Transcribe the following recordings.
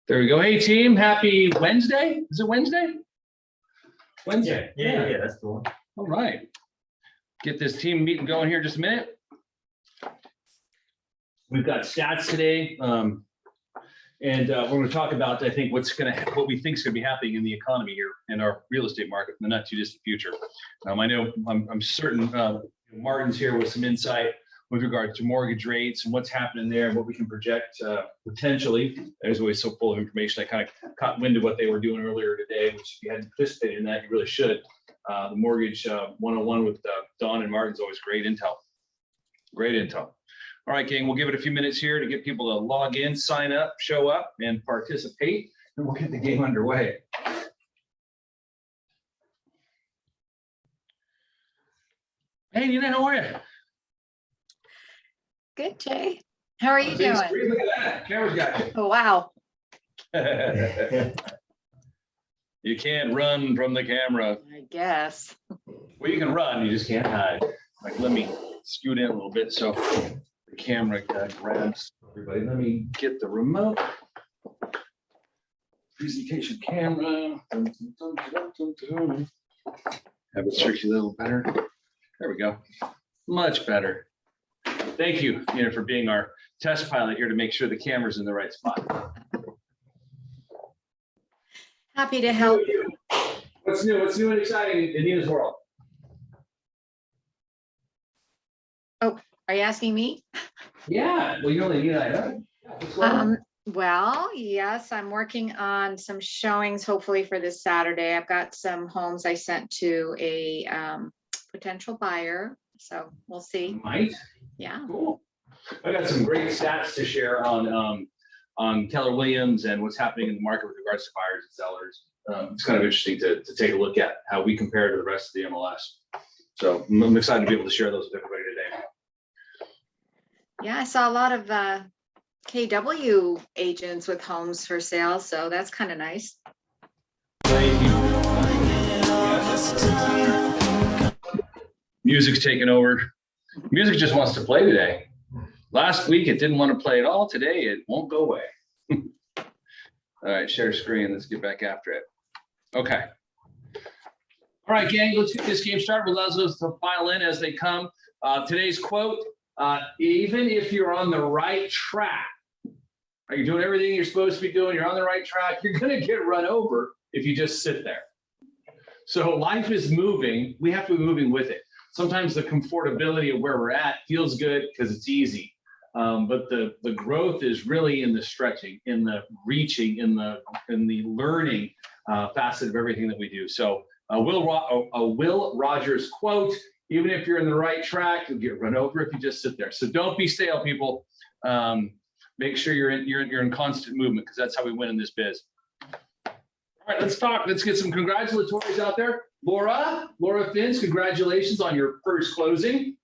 There we go. Hey, team. Happy Wednesday. Is it Wednesday? Wednesday. Yeah, that's the one. All right. Get this team meeting going here in just a minute. We've got stats today. And we're going to talk about, I think, what we think is going to be happening in the economy here in our real estate market in the not too distant future. I know I'm certain Martin's here with some insight with regard to mortgage rates and what's happening there and what we can project potentially. There's always so full of information. I kind of caught wind of what they were doing earlier today, which if you hadn't participated in that, you really should. The mortgage 101 with Don and Martin's always great intel. Great intel. All right, gang, we'll give it a few minutes here to get people to log in, sign up, show up, and participate, and we'll get the game underway. Hey, Nina, how are you? Good, Jay. How are you doing? Look at that. Camera's got you. Oh, wow. You can't run from the camera. I guess. Well, you can run, you just can't hide. Like, let me scoot in a little bit so the camera grabs everybody. Let me get the remote. Presentation camera. Dun, dun, dun, dun, dun. Have it circulate a little better. There we go. Much better. Thank you, Nina, for being our test pilot here to make sure the camera's in the right spot. Happy to help. What's new? What's new and exciting in Nina's world? Oh, are you asking me? Yeah, well, you only need I know. What's going on? Well, yes, I'm working on some showings, hopefully for this Saturday. I've got some homes I sent to a potential buyer, so we'll see. Might. Yeah. Cool. I got some great stats to share on Keller Williams and what's happening in the market with regards to buyers and sellers. It's kind of interesting to take a look at how we compare to the rest of the MLS. So I'm excited to be able to share those with everybody today. Yeah, I saw a lot of KW agents with homes for sale, so that's kind of nice. Thank you. Music's taking over. Music just wants to play today. Last week it didn't want to play at all. Today it won't go away. All right, share screen. Let's get back after it. Okay. All right, gang, let's get this game started. We'll allow those to file in as they come. Today's quote, even if you're on the right track, are you doing everything you're supposed to be doing? You're on the right track. You're going to get run over if you just sit there. So life is moving. We have to be moving with it. Sometimes the comfortability of where we're at feels good because it's easy. But the growth is really in the stretching, in the reaching, in the learning facet of everything that we do. So Will Rogers quote, even if you're in the right track, you'll get run over if you just sit there. So don't be stale, people. Make sure you're in constant movement because that's how we win in this biz. All right, let's talk. Let's get some congratulatories out there. Laura Finns, congratulations on your first closing.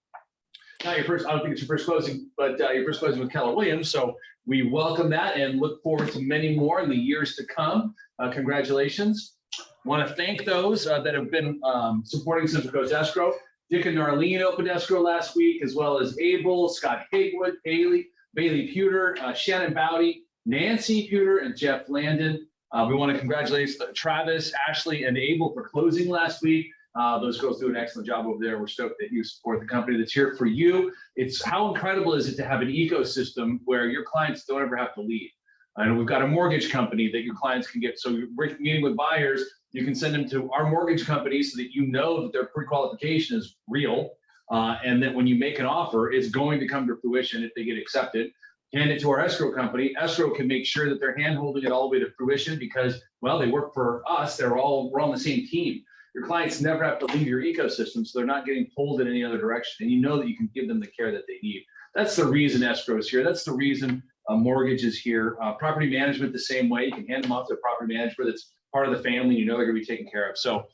Not your first, I don't think it's your first closing, but your first closing with Keller Williams. So we welcome that and look forward to many more in the years to come. Congratulations. Want to thank those that have been supporting Central Coast Escrow. Dick and Narlene opened escrow last week, as well as Abel, Scott Haywood, Bailey Pewter, Shannon Bowdy, Nancy Pewter, and Jeff Landon. We want to congratulate Travis, Ashley, and Abel for closing last week. Those girls do an excellent job over there. We're stoked that you support the company that's here for you. It's how incredible is it to have an ecosystem where your clients don't ever have to leave. I know we've got a mortgage company that your clients can get. So you're meeting with buyers, you can send them to our mortgage company so that you know that their pre-qualification is real. And that when you make an offer, it's going to come to fruition if they get accepted. Hand it to our escrow company. Escrow can make sure that they're hand-holding it all the way to fruition because, well, they work for us. We're on the same team. Your clients never have to leave your ecosystem, so they're not getting pulled in any other direction. And you know that you can give them the care that they need. That's the reason escrow is here. That's the reason mortgage is here. Property management the same way. You can hand them off to a property manager that's part of the family. You know they're going to be taken care of. So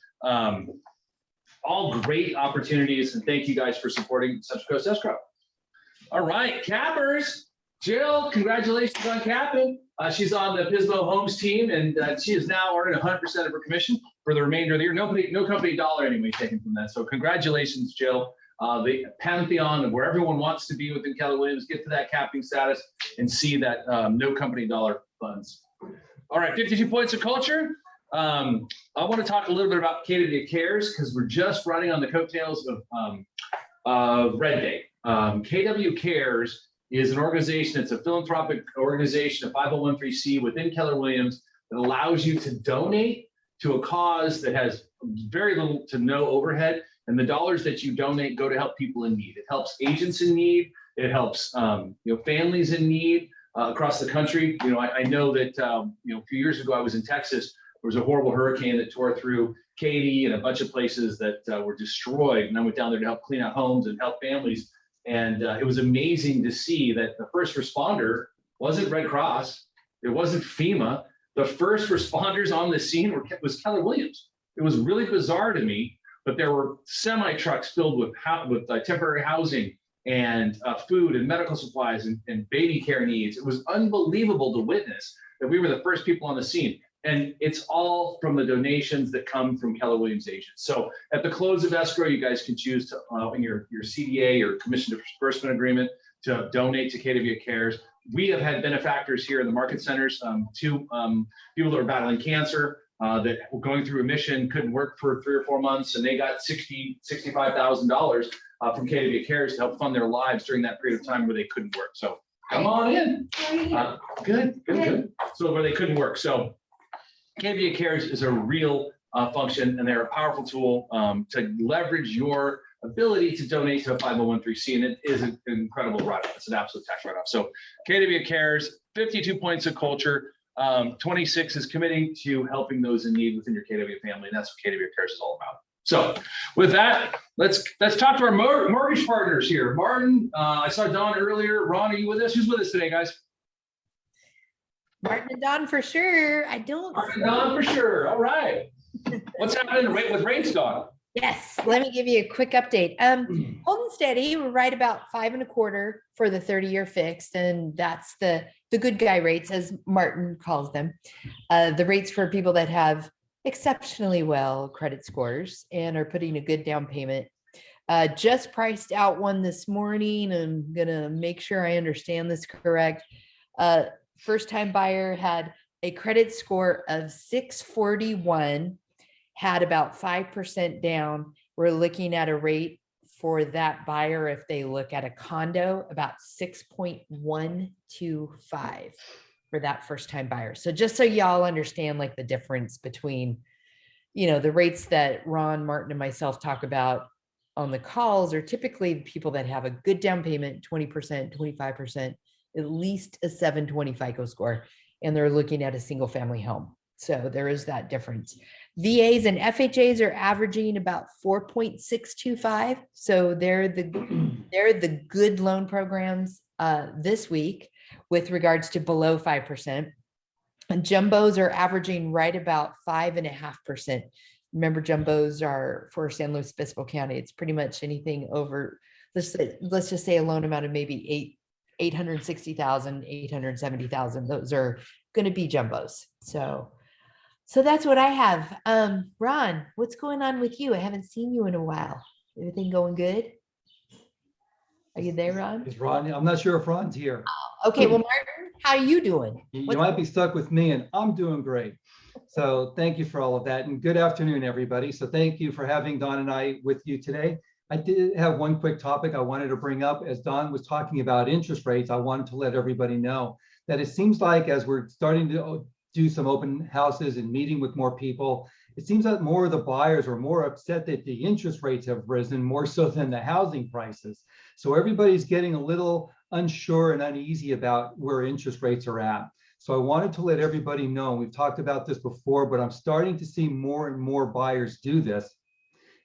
all great opportunities, and thank you guys for supporting Central Coast Escrow. All right, cappers. Jill, congratulations on capping. She's on the Pismo Homes team, and she is now earning 100% of her commission for the remainder of the year. No company dollar anyway taken from that. So congratulations, Jill. The pantheon of where everyone wants to be within Keller Williams, get to that capping status and see that no company dollar funds. All right, 52 points of culture. I want to talk a little bit about KW Cares because we're just riding on the coattails of Red Day. KW Cares is an organization. It's a philanthropic organization, a 501(c) within Keller Williams that allows you to donate to a cause that has very little to no overhead. And the dollars that you donate go to help people in need. It helps agents in need. It helps families in need across the country. I know that a few years ago I was in Texas. There was a horrible hurricane that tore through Katy and a bunch of places that were destroyed. And I went down there to help clean out homes and help families. And it was amazing to see that the first responder wasn't Red Cross. It wasn't FEMA. The first responders on the scene was Keller Williams. It was really bizarre to me, but there were semi trucks filled with temporary housing and food and medical supplies and baby care needs. It was unbelievable to witness that we were the first people on the scene. And it's all from the donations that come from Keller Williams agents. So at the close of escrow, you guys can choose to, in your CDA or commission disbursement agreement, to donate to KW Cares. We have had benefactors here in the market centers, two people that are battling cancer that were going through remission, couldn't work for 3 or 4 months, and they got $65,000 from KW Cares to help fund their lives during that period of time where they couldn't work. So come on in. Good. So where they couldn't work. So KW Cares is a real function, and they're a powerful tool to leverage your ability to donate to a 501(c), and it is an incredible write-off. It's an absolute tax write-off. So KW Cares, 52 points of culture, 26 is committing to helping those in need within your KW family, and that's what KW Cares is all about. So with that, let's talk to our mortgage partners here. Martin, I saw Don earlier. Ron, are you with us? Who's with us today, guys? Martin and Don for sure. Martin and Don for sure. All right. What's happening with rates, Don? Yes, let me give you a quick update. Holding steady, we're right about 5.25 for the 30-year fixed, and that's the good guy rates, as Martin calls them. The rates for people that have exceptionally well credit scores and are putting a good down payment. Just priced out one this morning. I'm gonna make sure I understand this correct. First-time buyer had a credit score of 641, had about 5% down. We're looking at a rate for that buyer, if they look at a condo, about 6.125 for that first-time buyer. So just so y'all understand, like, the difference between, the rates that Ron, Martin, and myself talk about on the calls are typically the people that have a good down payment, 20%, 25%, at least a 720 FICO score, and they're looking at a single family home. So there is that difference. VAs and FHAs are averaging about 4.625. So they're the good loan programs this week with regards to below 5%. And jumbos are averaging right about 5.5%. Remember, jumbos are for San Luis Obispo County. It's pretty much anything over, let's just say a loan amount of maybe $860,000, $870,000. Those are going to be jumbos. So that's what I have. Ron, what's going on with you? I haven't seen you in a while. Everything going good? Are you there, Ron? Is Ron? I'm not sure if Ron's here. Okay, well, Martin, how are you doing? You might be stuck with me, and I'm doing great. So thank you for all of that, and good afternoon, everybody. So thank you for having Don and I with you today. I did have one quick topic I wanted to bring up. As Don was talking about interest rates, I wanted to let everybody know that it seems like as we're starting to do some open houses and meeting with more people, it seems that more of the buyers are more upset that the interest rates have risen more so than the housing prices. So everybody's getting a little unsure and uneasy about where interest rates are at. So I wanted to let everybody know, we've talked about this before, but I'm starting to see more and more buyers do this,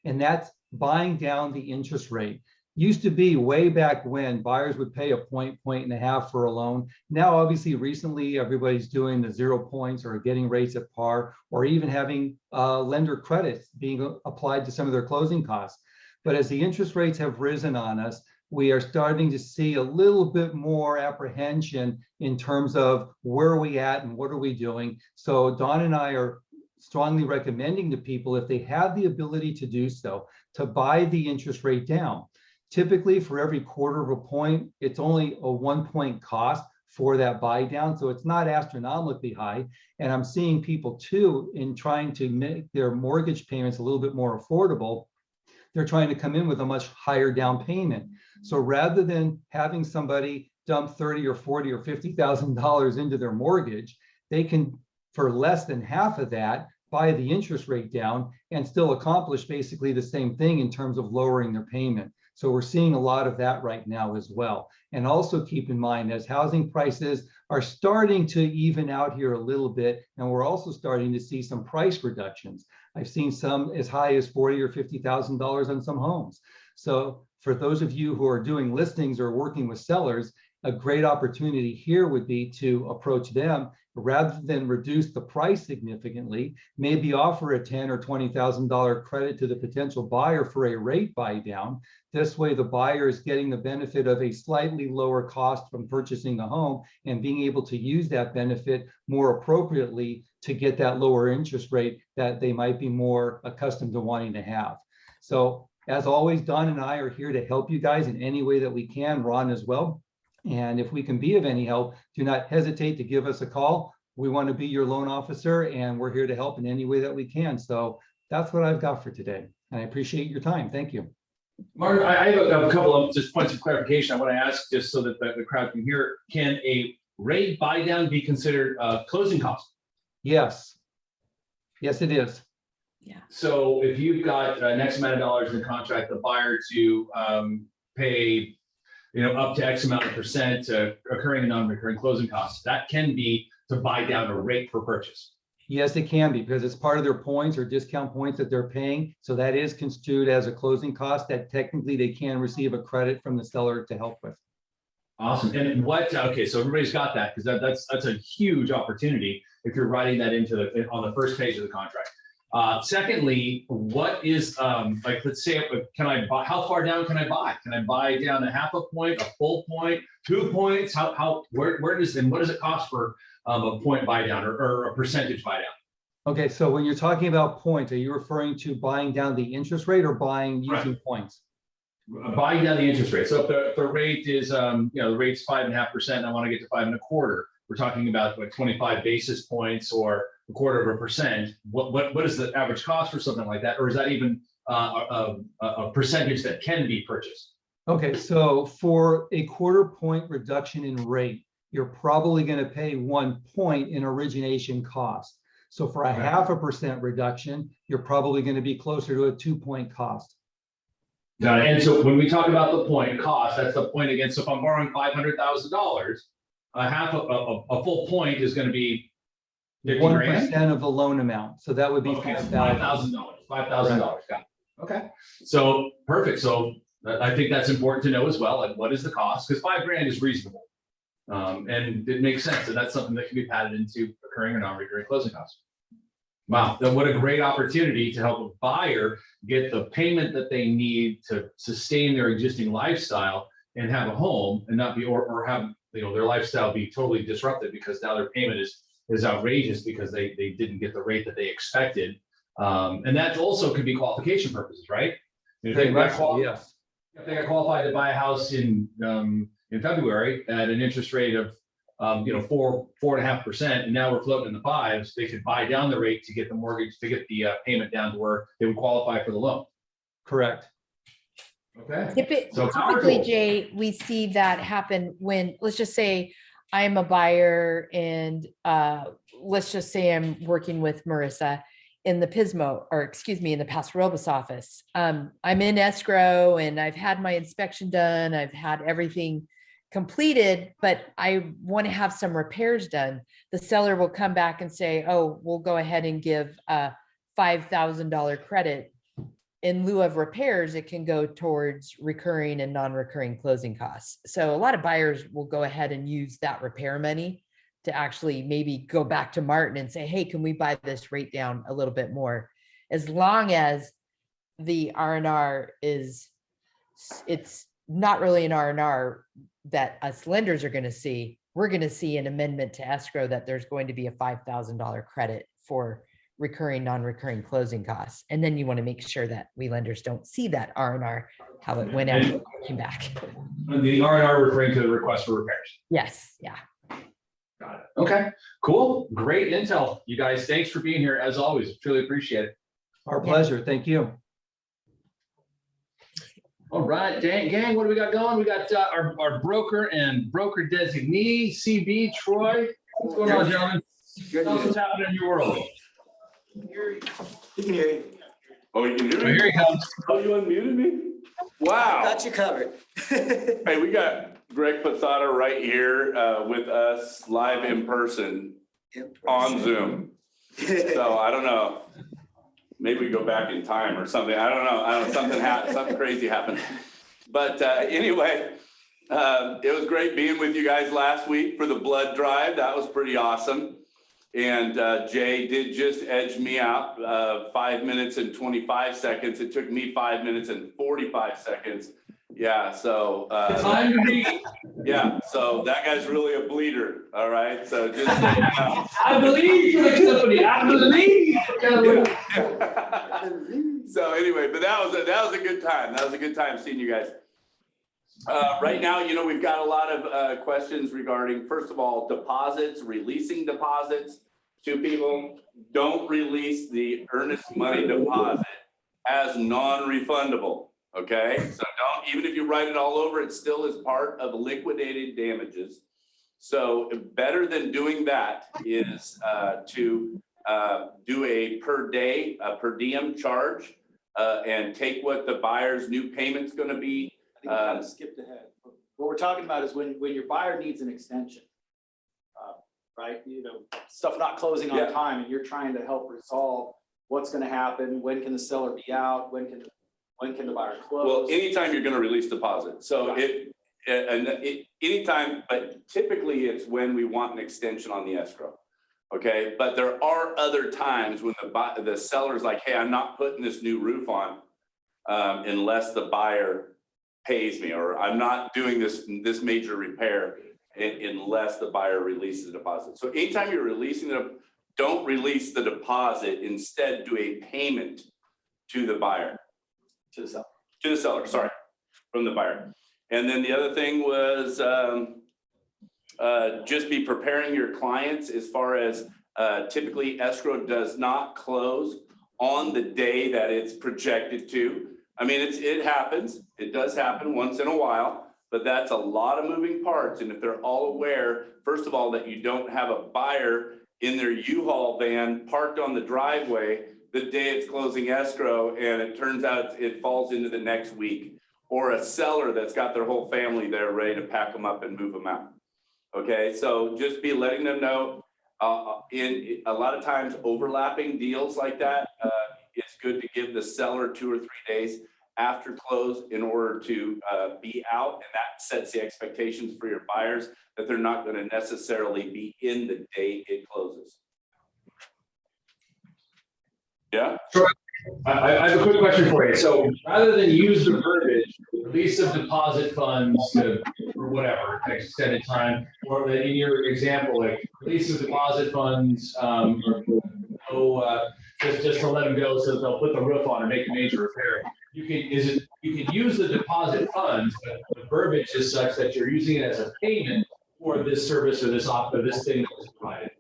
and that's buying down the interest rate. Used to be way back when buyers would pay a point and a half for a loan. Now, obviously, recently, everybody's doing the 0 points or getting rates at par, or even having lender credits being applied to some of their closing costs. But as the interest rates have risen on us, we are starting to see a little bit more apprehension in terms of where are we at and what are we doing. So Don and I are strongly recommending to people, if they have the ability to do so, to buy the interest rate down. Typically, for every 1/4 of a point, it's only a 1 point cost. for that buy down. So it's not astronomically high. And I'm seeing people too, in trying to make their mortgage payments a little bit more affordable, they're trying to come in with a much higher down payment. So rather than having somebody dump $30 or $40 or $50,000 into their mortgage, they can, for less than half of that, buy the interest rate down and still accomplish basically the same thing in terms of lowering their payment. So we're seeing a lot of that right now as well. And also keep in mind, as housing prices are starting to even out here a little bit, and we're also starting to see some price reductions. I've seen some as high as $40,000 or $50,000 on some homes. So for those of you who are doing listings or working with sellers, a great opportunity here would be to approach them rather than reduce the price significantly, maybe offer a $10,000 or $20,000 credit to the potential buyer for a rate buy down. This way, the buyer is getting the benefit of a slightly lower cost from purchasing the home and being able to use that benefit more appropriately to get that lower interest rate that they might be more accustomed to wanting to have. So as always, Don and I are here to help you guys in any way that we can, Ron as well. And if we can be of any help, do not hesitate to give us a call. We want to be your loan officer, and we're here to help in any way that we can. So that's what I've got for today. And I appreciate your time. Thank you. Martin, I have a couple of just points of clarification I want to ask, just so that the crowd can hear. Can a rate buy down be considered closing cost? Yes. Yes, it is. Yeah. So if you've got an X amount of dollars in the contract, the buyer to pay, up to X amount of percent occurring and non-recurring closing costs, that can be to buy down a rate for purchase. Yes, it can be, because it's part of their points or discount points that they're paying. So that is construed as a closing cost that technically they can receive a credit from the seller to help with. Awesome. And okay, so everybody's got that, because that's a huge opportunity if you're writing that on the first page of the contract. Secondly, what is like, let's say, can I buy, how far down can I buy? Can I buy down a half a point, a full point, 2 points? Where does, and what does it cost for a point buy down or a percentage buy down? Okay, so when you're talking about points, are you referring to buying down the interest rate or buying using points? Buying down the interest rate. So if the rate is, the rate's 5.5%, I want to get to 5.25%. We're talking about like 25 basis points or 0.25%. What is the average cost for something like that? Or is that even a percentage that can be purchased? Okay, so for a 1/4 point reduction in rate, you're probably going to pay 1 point in origination cost. So for a 0.5% reduction, you're probably going to be closer to a 2 point cost. Got it. And so when we talk about the point cost, that's the point against. So if I'm borrowing $500,000, a full point is going to be 1% of the loan amount. So that would be $5,000. $5,000. Got it. Okay. So perfect. So I think that's important to know as well. Like, what is the cost? Because $5,000 is reasonable. And it makes sense. And that's something that can be padded into recurring or non-recurring closing costs. Wow. Then what a great opportunity to help a buyer get the payment that they need to sustain their existing lifestyle and have a home and not be, or have, their lifestyle be totally disrupted because now their payment is outrageous because they didn't get the rate that they expected. And that also could be qualification purposes, right? If they got qualified to buy a house in February at an interest rate of 4.5%, and now we're floating in the 5s, they could buy down the rate to get the mortgage, to get the payment down to where they would qualify for the loan. Correct. Okay. So typically, Jay, we see that happen when, let's just say I'm a buyer and let's just say I'm working with Marissa in the Pismo, or excuse me, in the Paso Robles office. I'm in escrow and I've had my inspection done. I've had everything completed, but I want to have some repairs done. The seller will come back and say, oh, we'll go ahead and give a $5,000 credit. In lieu of repairs, it can go towards recurring and non-recurring closing costs. So a lot of buyers will go ahead and use that repair money to actually maybe go back to Martin and say, hey, can we buy this rate down a little bit more? As long as the R&R it's not really an R&R that us lenders are going to see. We're going to see an amendment to escrow that there's going to be a $5,000 credit for recurring, non-recurring closing costs. And then you want to make sure that we lenders don't see that R&R, how it went out and came back. The R&R referring to the request for repairs. Yes. Yeah. Got it. Okay, cool. Great intel. You guys, thanks for being here as always. Truly appreciate it. Our pleasure. Thank you. All right, gang, what do we got going? We got our broker and broker designee, CB, Troy. What's going on, gentlemen? Tell us what's happening in your world. You can hear you. Oh, you can hear Oh, me? here he comes. Oh, you unmuted me? Wow. Got you covered. Hey, we got Greg Posada right here with us live in person on Zoom. So I don't know. Maybe we go back in time or something. I don't know. Something happened. Something crazy happened. But anyway, it was great being with you guys last week for the blood drive. That was pretty awesome. And Jay did just edge me out 5 minutes and 25 seconds. It took me 5 minutes and 45 seconds. Yeah, so Time to beat. yeah, so that guy's really a bleeder. All right, so just so you know. I believe for the company. I believe. So anyway, but that was a good time. That was a good time seeing you guys. Right now, you know, we've got a lot of questions regarding, first of all, deposits, releasing deposits to people. Don't release the earnest money deposit as non-refundable. Okay, so don't, even if you write it all over, it still is part of liquidated damages. So better than doing that is to do a per day, a per diem charge, and take what the buyer's new payment's going to be. I think you kind of skipped ahead. What we're talking about is when your buyer needs an extension, right? You know, stuff not closing on time, and you're trying to help resolve what's going to happen. When can the seller be out? When can the buyer close? Well, anytime you're going to release deposit. So anytime, but typically it's when we want an extension on the escrow. Okay, but there are other times when the seller's like, hey, I'm not putting this new roof on unless the buyer pays me, or I'm not doing this major repair unless the buyer releases the deposit. So anytime you're releasing don't release the deposit. Instead, do a payment to the buyer. To the seller. To the seller, sorry, from the buyer. And then the other thing was just be preparing your clients as far as typically escrow does not close on the day that it's projected to. I mean, it happens. It does happen once in a while, but that's a lot of moving parts. And if they're all aware, first of all, that you don't have a buyer in their U-Haul van parked on the driveway the day it's closing escrow, and it turns out it falls into the next week, or a seller that's got their whole family there ready to pack them up and move them out. Okay, so just be letting them know. In a lot of times overlapping deals like that, it's good to give the seller 2 or 3 days after close in order to be out, and that sets the expectations for your buyers that they're not going to necessarily be in the day it closes. Yeah. Sure. I have a quick question for you. So rather than use the verbiage, release of deposit funds to, or whatever, extended time, or in your example, like release of deposit funds, just to let them go so that they'll put the roof on or make a major repair. You can use the deposit funds, but the verbiage is such that you're using it as a payment for this service or this thing that was provided.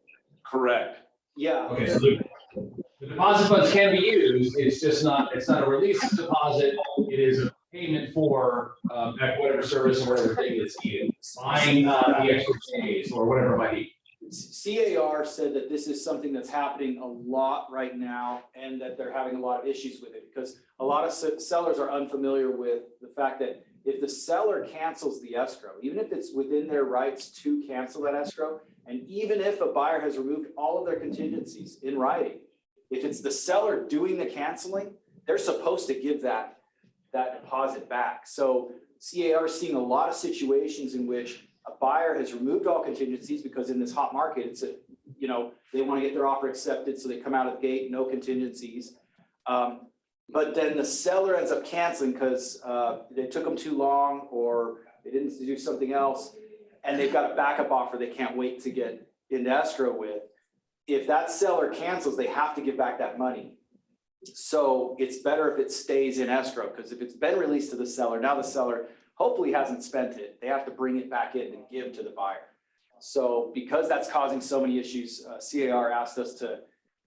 Correct. Yeah. Okay, so the deposit funds can be used. It's not a release of deposit. It is a payment for whatever service or whatever thing it's needed. Buying the extra days or whatever it might be. CAR said that this is something that's happening a lot right now, and that they're having a lot of issues with it because a lot of sellers are unfamiliar with the fact that if the seller cancels the escrow, even if it's within their rights to cancel that escrow, and even if a buyer has removed all of their contingencies in writing, if it's the seller doing the canceling, they're supposed to give that deposit back. So CAR is seeing a lot of situations in which a buyer has removed all contingencies because in this hot market, it's they want to get their offer accepted, so they come out of the gate, no contingencies. But then the seller ends up canceling because they took them too long or they didn't do something else, and they've got a backup offer they can't wait to get into escrow with. If that seller cancels, they have to give back that money. So it's better if it stays in escrow, because if it's been released to the seller, now the seller hopefully hasn't spent it. They have to bring it back in and give to the buyer. So because that's causing so many issues, CAR asked us to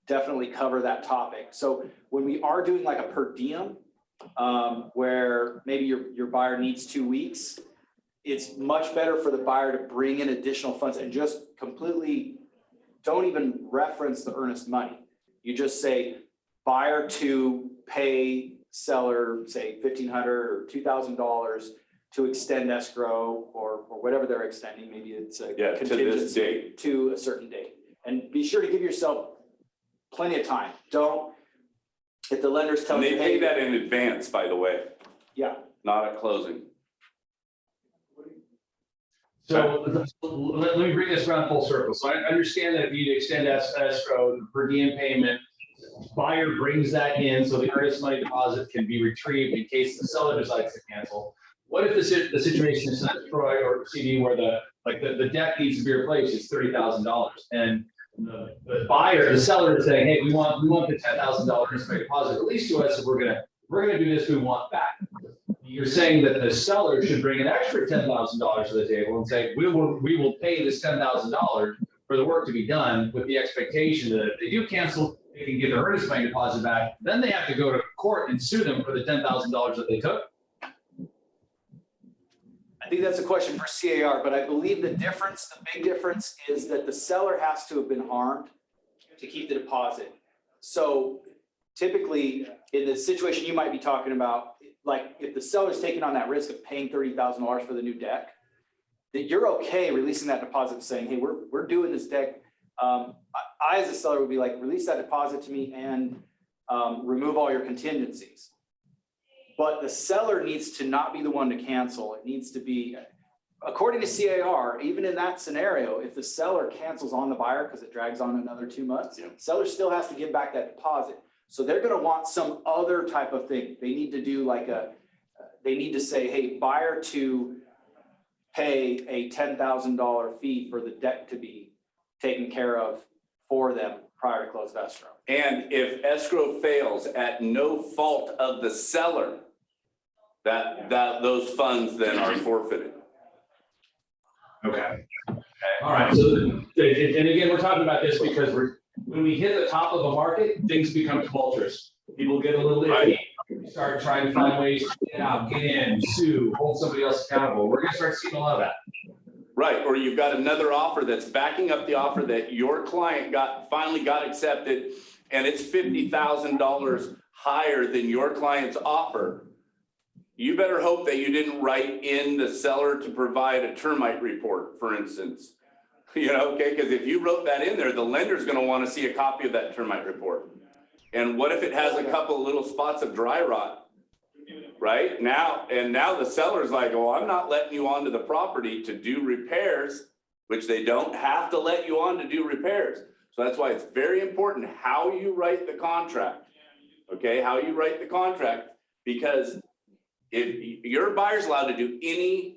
definitely cover that topic. So when we are doing like a per diem, where maybe your buyer needs 2 weeks, it's much better for the buyer to bring in additional funds and just completely don't even reference the earnest money. You just say buyer to pay seller, say $1,500 or $2,000 to extend escrow or whatever they're extending. Maybe it's a To this contingency date. to a certain date. And be sure to give yourself plenty of time. Don't, if the lender's And telling they you, pay hey, that in advance, by the way, yeah, not at closing. So let me bring this around full circle. So I understand that if you extend escrow, the per diem payment, buyer brings that in so the earnest money deposit can be retrieved in case the seller decides to cancel. What if the situation is not Troy or CD where the deck needs to be replaced, it's $30,000 and the buyer, the seller is saying, hey, we want the $10,000 earnest money deposit released to us, so we're gonna do this, we want back. You're saying that the seller should bring an extra $10,000 to the table and say, we will pay this $10,000 for the work to be done with the expectation that if they do cancel, they can get their earnest money deposit back. Then they have to go to court and sue them for the $10,000 that they took. I think that's a question for CAR, but I believe the big difference is that the seller has to have been harmed to keep the deposit. So typically in the situation you might be talking about, like if the seller's taking on that risk of paying $30,000 for the new deck, that you're okay releasing that deposit and saying, hey, we're doing this deck. I as a seller would be like, release that deposit to me and remove all your contingencies. But the seller needs to not be the one to cancel. It needs to be, according to CAR, even in that scenario, if the seller cancels on the buyer because it drags on another 2 months, seller still has to give back that deposit. So they're going to want some other type of thing. They need to do like they need to say, hey, buyer to pay a $10,000 fee for the deck to be taken care of for them prior to close of escrow. And if escrow fails at no fault of the seller, those funds then are forfeited. Okay. All right. So, and again, we're talking about this because when we hit the top of a market, things become tumultuous. People get a little iffy, start trying to find ways to get out, get in, sue, hold somebody else accountable. We're going to start seeing a lot of that. Right, or you've got another offer that's backing up the offer that your client finally got accepted, and it's $50,000 higher than your client's offer. You better hope that you didn't write in the seller to provide a termite report, for instance. Okay, because if you wrote that in there, the lender's going to want to see a copy of that termite report. And what if it has a couple of little spots of dry rot? Right now the seller's like, oh, I'm not letting you onto the property to do repairs, which they don't have to let you on to do repairs. So that's why it's very important how you write the contract. Okay, how you write the contract, because if your buyer's allowed to do any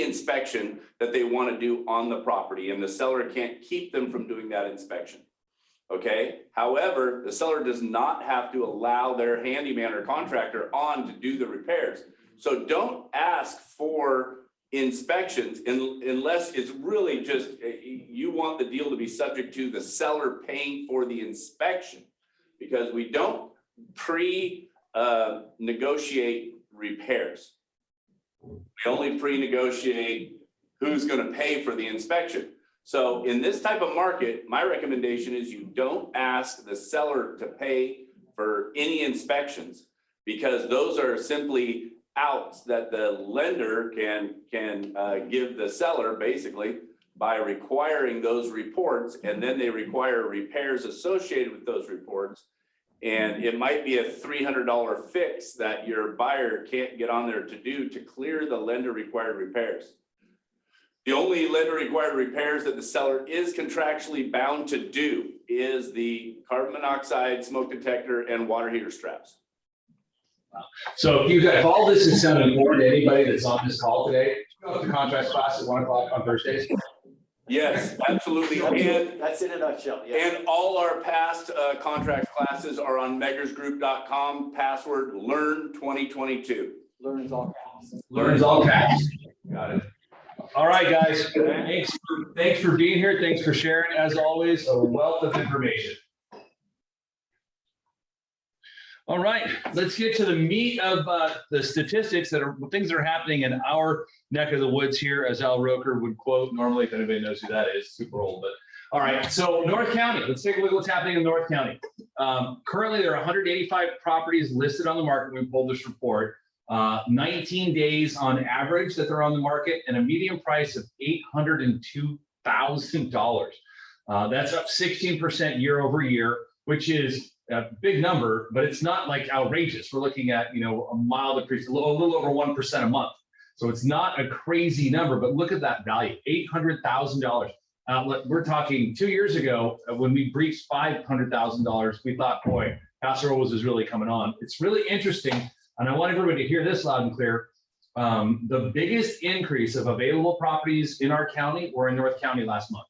inspection that they want to do on the property, and the seller can't keep them from doing that inspection. Okay. However, the seller does not have to allow their handyman or contractor on to do the repairs. So don't ask for inspections unless it's really just you want the deal to be subject to the seller paying for the inspection, because we don't negotiate repairs. We only pre-negotiate who's going to pay for the inspection. So in this type of market, my recommendation is you don't ask the seller to pay for any inspections, because those are simply outs that the lender can give the seller basically by requiring those reports, and then they require repairs associated with those reports. And it might be a $300 fix that your buyer can't get on there to do to clear the lender required repairs. The only lender required repairs that the seller is contractually bound to do is the carbon monoxide, smoke detector, and water heater straps. So if all this is sounding important to anybody that's on this call today, go to the contract class at 1 o'clock on Thursdays. Yes, absolutely. And That's in a nutshell. Yeah. And all our past contract classes are on meggersgroup.com, password learn 2022. Learns all caps. Learns all caps. Got it. All right, guys. Thanks for being here. Thanks for sharing, as always, a wealth of information. All right, let's get to the meat of the statistics things that are happening in our neck of the woods here, as Al Roker would quote normally, if anybody knows who that is, super old, but all right. So North County, let's take a look at what's happening in North County. Currently, there are 185 properties listed on the market when we pulled this report. 19 days on average that they're on the market, and a median price of $802,000. That's up 16% year over year, which is a big number, but it's not like outrageous. We're looking at, a mild increase, a little over 1% a month. So it's not a crazy number, but look at that value, $800,000. We're talking 2 years ago when we breached $500,000, we thought, boy, Paso Robles is really coming on. It's really interesting. And I want everybody to hear this loud and clear. The biggest increase of available properties in our county were in North County last month.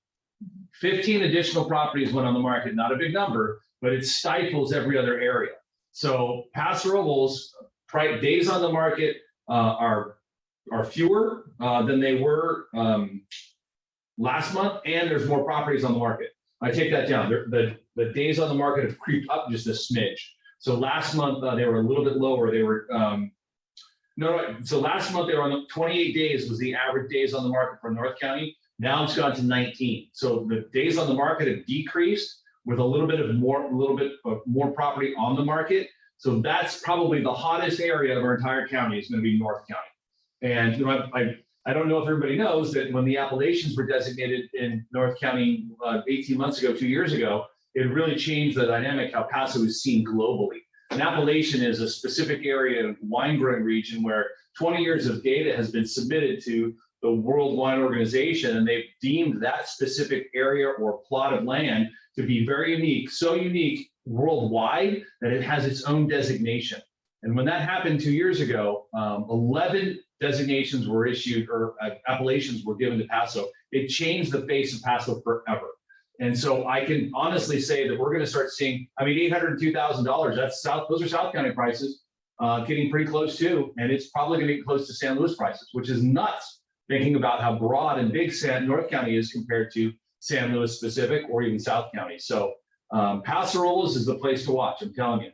15 additional properties went on the market, not a big number, but it stifles every other area. So Paso Robles days on the market are fewer than they were last month, and there's more properties on the market. I take that down. The days on the market have creeped up just a smidge. So last month they were a little bit lower. They were so last month they were on 28 days was the average days on the market for North County. Now it's gone to 19. So the days on the market have decreased with a little bit more property on the market. So that's probably the hottest area of our entire county is going to be North County. And I don't know if everybody knows that when the Appalachians were designated in North County 18 months ago, 2 years ago, it really changed the dynamic how Paso is seen globally. An appellation is a specific area of wine growing region where 20 years of data has been submitted to the World Wine Organization, and they've deemed that specific area or plot of land to be very unique, so unique worldwide that it has its own designation. And when that happened 2 years ago, 11 designations were issued or appellations were given to Paso. It changed the face of Paso forever. And so I can honestly say that we're going to start seeing, $802,000, those are South County prices, getting pretty close too. And it's probably going to get close to San Luis prices, which is nuts, thinking about how broad and big North County is compared to San Luis specific or even South County. So Paso Robles is the place to watch, I'm telling you.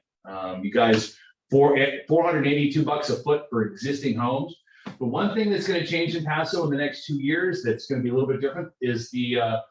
You guys, $482 a foot for existing homes. The one thing that's going to change in Paso in the next 2 years that's going to be a little bit different is the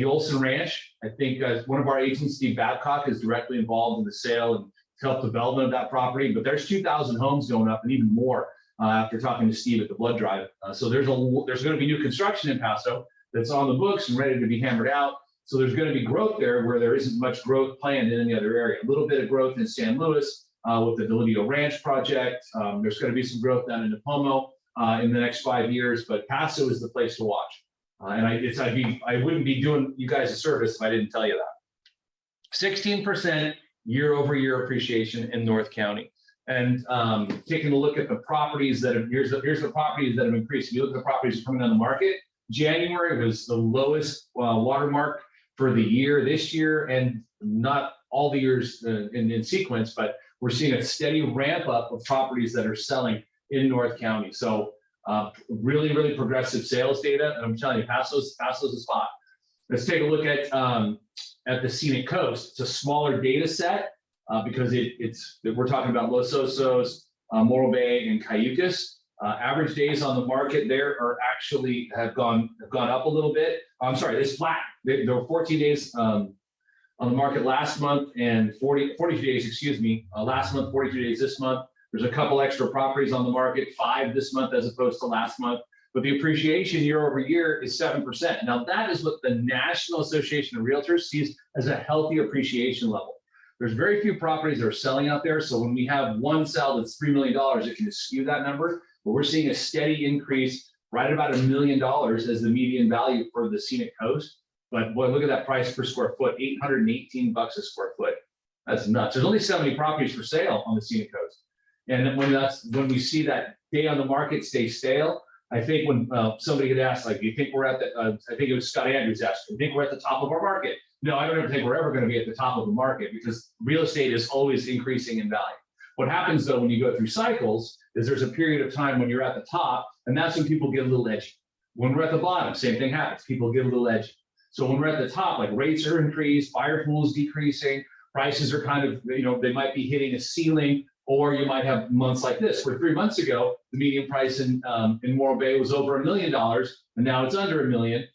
Olson Ranch. I think one of our agents, Steve Babcock, is directly involved in the sale and help development of that property. But there's 2,000 homes going up and even more after talking to Steve at the blood drive. So there's going to be new construction in Paso that's on the books and ready to be hammered out. So there's going to be growth there where there isn't much growth planned in any other area. A little bit of growth in San Luis with the Delidio Ranch project. There's going to be some growth down in Napomo in the next 5 years, but Paso is the place to watch. And I wouldn't be doing you guys a service if I didn't tell you that. 16% year over year appreciation in North County. And taking a look at the properties that have, here's the properties that have increased. If you look at the properties coming on the market, January was the lowest watermark for the year this year, and not all the years in sequence, but we're seeing a steady ramp up of properties that are selling in North County. So really, really progressive sales data. And I'm telling you, Paso's a spot. Let's take a look at the Scenic Coast. It's a smaller data set because we're talking about Los Osos, Morro Bay, and Cayucas. Average days on the market there have gone up a little bit. I'm sorry, it's flat. There were 14 days on the market last month and 42 days, excuse me, last month, 42 days this month. There's a couple extra properties on the market, 5 this month as opposed to last month. But the appreciation year over year is 7%. Now that is what the National Association of Realtors sees as a healthy appreciation level. There's very few properties that are selling out there. So when we have one sell that's $3 million, it can skew that number. But we're seeing a steady increase right about $1 million as the median value for the Scenic Coast. But boy, look at that price per square foot, $818 a square foot. That's nuts. There's only 70 properties for sale on the Scenic Coast. And when we see that day on the market stay stale, I think when somebody had asked, like, do you think we're at the, I think it was Scott Andrews asked, do you think we're at the top of our market? No, I don't ever think we're ever going to be at the top of the market because real estate is always increasing in value. What happens though, when you go through cycles, is there's a period of time when you're at the top, and that's when people get a little edgy. When we're at the bottom, same thing happens. People get a little edgy. So when we're at the top, like rates are increased, buyer pool is decreasing, prices are kind of, they might be hitting a ceiling, or you might have months like this, where 3 months ago, the median price in Morro Bay was over $1 million, and now it's under $1 million.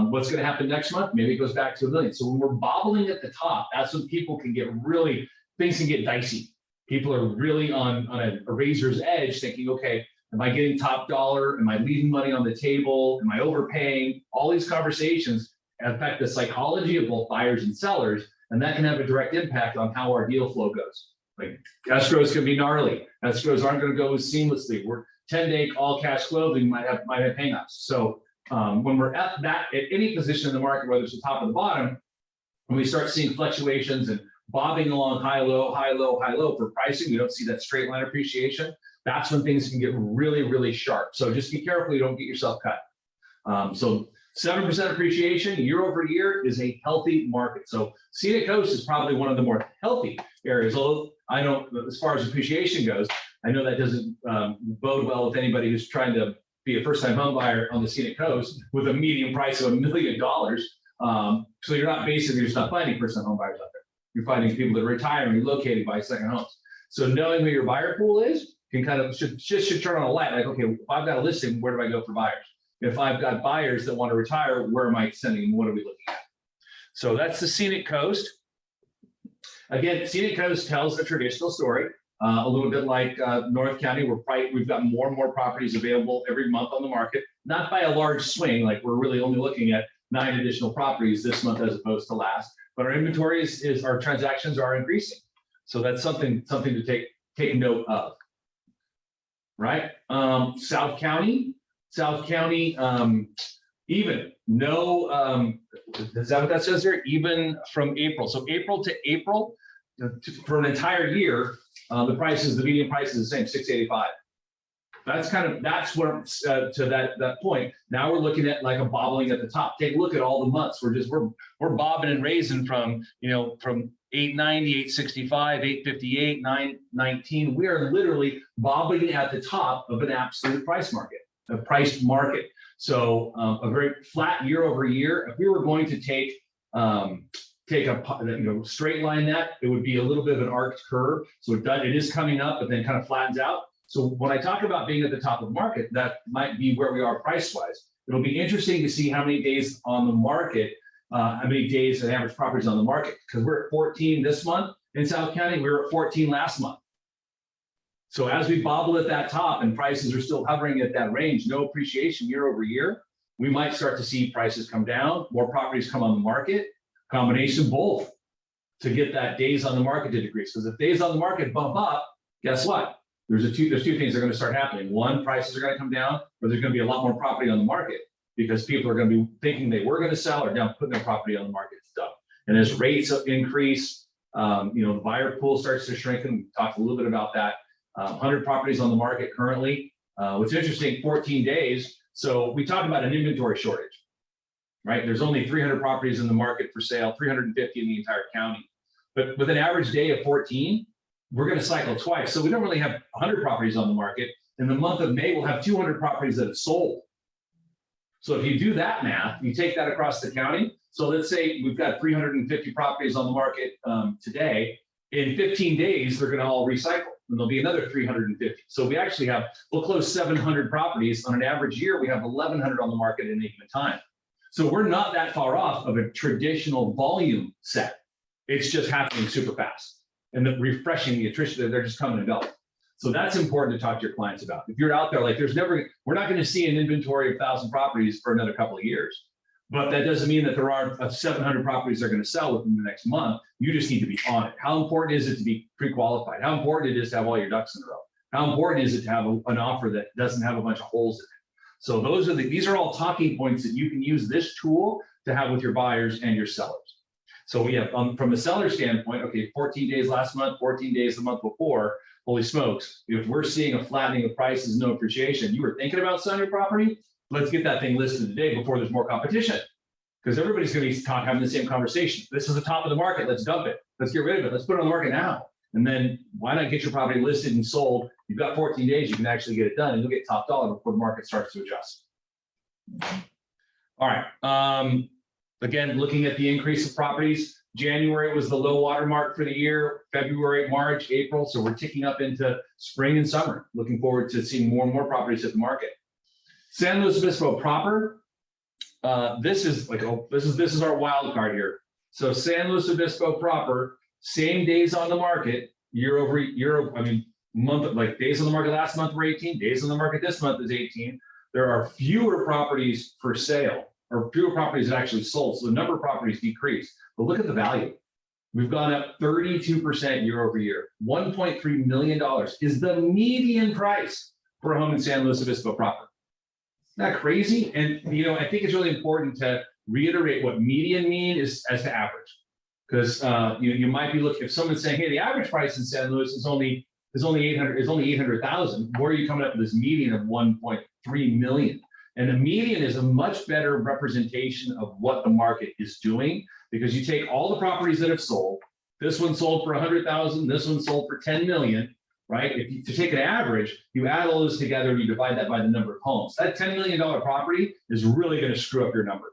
What's going to happen next month? Maybe it goes back to $1 million. So when we're bobbling at the top, that's when people can get really, things can get dicey. People are really on a razor's edge thinking, okay, am I getting top dollar? Am I leaving money on the table? Am I overpaying? All these conversations affect the psychology of both buyers and sellers, and that can have a direct impact on how our deal flow goes. Like escrows can be gnarly. Escrows aren't going to go seamlessly. We're 10-day all cash closing might have hangups. So when we're at any position in the market, whether it's the top or the bottom, when we start seeing fluctuations and bobbing along high, low, high, low, high, low for pricing, we don't see that straight line appreciation. That's when things can get really, really sharp. So just be careful you don't get yourself cut. So 7% appreciation year over year is a healthy market. So Scenic Coast is probably one of the more healthy areas. Although I don't, as far as appreciation goes, I know that doesn't bode well with anybody who's trying to be a first-time home buyer on the Scenic Coast with a median price of $1 million. So you're not basically just not finding first-time home buyers out there. You're finding people that are retiring, relocating, buy second homes. So knowing who your buyer pool is can kind of should turn on a light. Like, okay, if I've got a listing, where do I go for buyers? If I've got buyers that want to retire, where am I sending them? What are we looking at? So that's the Scenic Coast. Again, Scenic Coast tells a traditional story, a little bit like North County. We've got more and more properties available every month on the market, not by a large swing. Like we're really only looking at 9 additional properties this month as opposed to last. But our inventory our transactions are increasing. So that's something to take note of. Right? South County, even no, is that what that says there? Even from April. So April to April, for an entire year, the median price is the same, $685. That's what to that point. Now we're looking at like a bobbling at the top. Take a look at all the months. We're bobbing and raising from 890, 865, 858, 919. We are literally bobbing at the top of an absolute price market, a priced market. So a very flat year over year. If we were going to take a straight line that, it would be a little bit of an arced curve. So it is coming up, but then kind of flattens out. So when I talk about being at the top of the market, that might be where we are price-wise. It'll be interesting to see how many days on the market, how many days an average property is on the market, because we're at 14 this month in South County. We were at 14 last month. So as we bobble at that top and prices are still hovering at that range, no appreciation year over year, we might start to see prices come down, more properties come on the market, combination both to get that days on the market to decrease. Because if days on the market bump up, guess what? There's two things that are going to start happening. One, prices are going to come down, or there's going to be a lot more property on the market because people are going to be thinking they were going to sell or now putting their property on the market stuff. And as rates increase, the buyer pool starts to shrink. And we talked a little bit about that. 100 properties on the market currently. What's interesting, 14 days. So we talked about an inventory shortage, right? There's only 300 properties in the market for sale, 350 in the entire county. But with an average day of 14, we're going to cycle twice. So we don't really have 100 properties on the market. In the month of May, we'll have 200 properties that have sold. So if you do that math, you take that across the county. So let's say we've got 350 properties on the market today. In 15 days, they're going to all recycle. And there'll be another 350. So we actually we'll close 700 properties. On an average year, we have 1,100 on the market at any given time. So we're not that far off of a traditional volume set. It's just happening super fast. And then refreshing the attrition, they're just coming and going. So that's important to talk to your clients about. If you're out there, like we're not going to see an inventory of 1,000 properties for another couple of years. But that doesn't mean that there aren't 700 properties that are going to sell within the next month. You just need to be on it. How important is it to be pre-qualified? How important it is to have all your ducks in a row? How important is it to have an offer that doesn't have a bunch of holes in it? So these are all talking points that you can use this tool to have with your buyers and your sellers. So we have, from a seller standpoint, okay, 14 days last month, 14 days the month before, holy smokes. If we're seeing a flattening of prices, no appreciation, you were thinking about selling your property, let's get that thing listed today before there's more competition. Because everybody's going to be having the same conversation. This is the top of the market, let's dump it. Let's get rid of it, let's put it on the market now. And then why not get your property listed and sold? You've got 14 days, you can actually get it done and you'll get top dollar before the market starts to adjust. All right. Again, looking at the increase of properties, January was the low water mark for the year, February, March, April. So we're ticking up into spring and summer. Looking forward to seeing more and more properties hit the market. San Luis Obispo proper. This is our wild card here. So San Luis Obispo proper, same days on the market, year over year. I mean, days on the market last month were 18, days on the market this month is 18. There are fewer properties for sale, or fewer properties that actually sold. So the number of properties decreased. But look at the value. We've gone up 32% year over year. $1.3 million is the median price for a home in San Luis Obispo proper. Isn't that crazy? And I think it's really important to reiterate what median mean is as to average. Because you might be looking, if someone's saying, hey, the average price in San Luis is only 800,000. Where are you coming up with this median of 1.3 million? And the median is a much better representation of what the market is doing, because you take all the properties that have sold. This one sold for 100,000. This one sold for 10 million, right? To take an average, you add all those together and you divide that by the number of homes. That $10 million property is really going to screw up your number.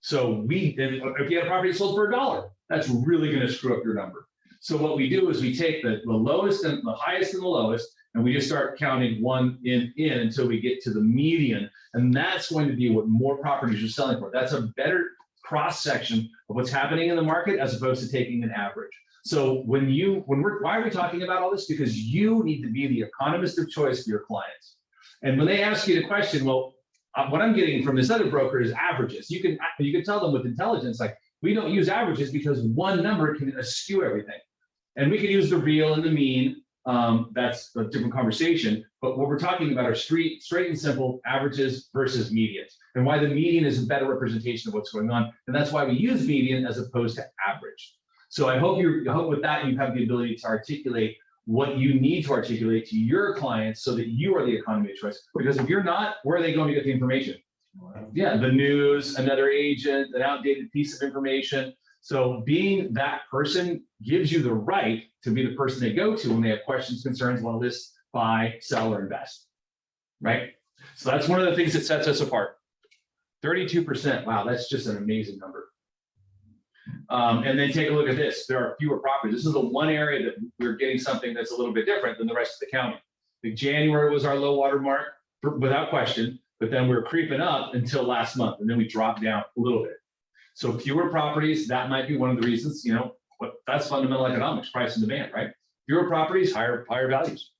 So if you have a property sold for $1, that's really going to screw up your number. So what we do is we take the lowest and the highest and the lowest, and we just start counting one in until we get to the median. And that's going to be what more properties are selling for. That's a better cross section of what's happening in the market as opposed to taking an average. So why are we talking about all this? Because you need to be the economist of choice for your clients. And when they ask you the question, well, what I'm getting from this other broker is averages. You can tell them with intelligence, like, we don't use averages because one number can skew everything. And we can use the real and the mean. That's a different conversation. But what we're talking about are straight and simple averages versus medians, and why the median is a better representation of what's going on. And that's why we use median as opposed to average. So I hope with that you have the ability to articulate what you need to articulate to your clients so that you are the economy of choice. Because if you're not, where are they going to get the information? Yeah, the news, another agent, an outdated piece of information. So being that person gives you the right to be the person they go to when they have questions, concerns, want to list, buy, sell, or invest, right? So that's one of the things that sets us apart. 32%, wow, that's just an amazing number. And then take a look at this. There are fewer properties. This is the one area that we're getting something that's a little bit different than the rest of the county. The January was our low water mark, without question, but then we were creeping up until last month, and then we dropped down a little bit. So fewer properties, that might be one of the reasons, but that's fundamental economics, price and demand, right? Fewer properties, higher values.